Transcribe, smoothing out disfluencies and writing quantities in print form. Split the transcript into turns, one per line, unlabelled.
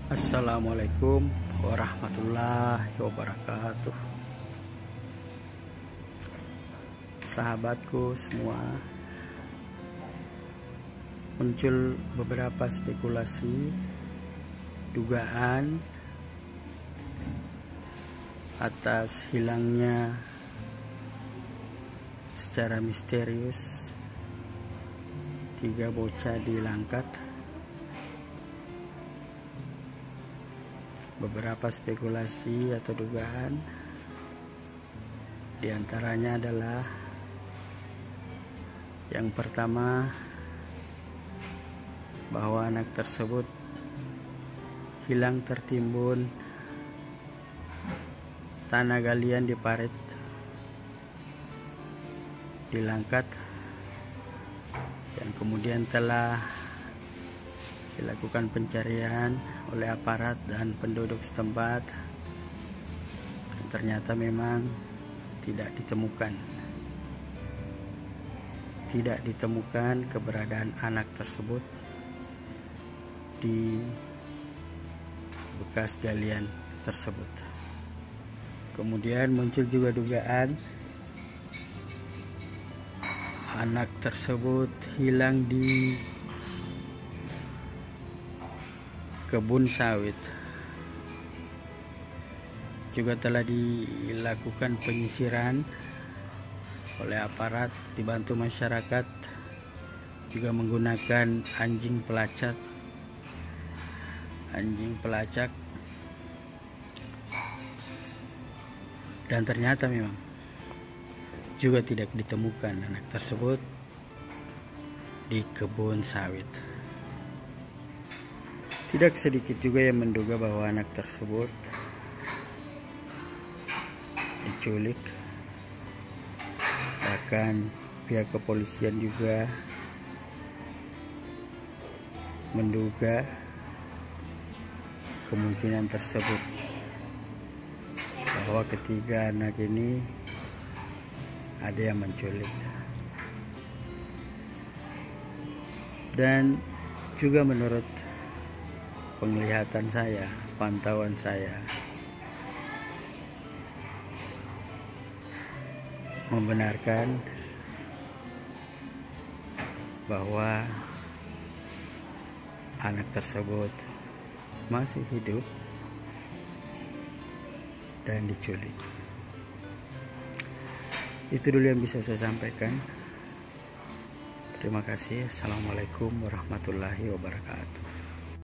Assalamualaikum warahmatullahi wabarakatuh. Sahabatku semua, muncul beberapa spekulasi, dugaan atas hilangnya secara misterius 3 bocah di Langkat. Beberapa spekulasi atau dugaan diantaranya adalah yang pertama, bahwa anak tersebut hilang tertimbun tanah galian di parit di Langkat, dan kemudian telah dilakukan pencarian oleh aparat dan penduduk setempat, dan ternyata memang tidak ditemukan keberadaan anak tersebut di bekas galian tersebut. Kemudian muncul juga dugaan anak tersebut hilang di kebun sawit. Juga telah dilakukan penyisiran oleh aparat dibantu masyarakat, juga menggunakan anjing pelacak, dan ternyata memang juga tidak ditemukan anak tersebut di kebun sawit. Tidak sedikit juga yang menduga bahwa anak tersebut diculik. Bahkan pihak kepolisian juga menduga kemungkinan tersebut, bahwa ketiga anak ini ada yang menculik. Dan juga menurut penglihatan saya, pantauan saya, membenarkan bahwa anak tersebut masih hidup dan diculik. Itu dulu yang bisa saya sampaikan. Terima kasih. Assalamualaikum warahmatullahi wabarakatuh.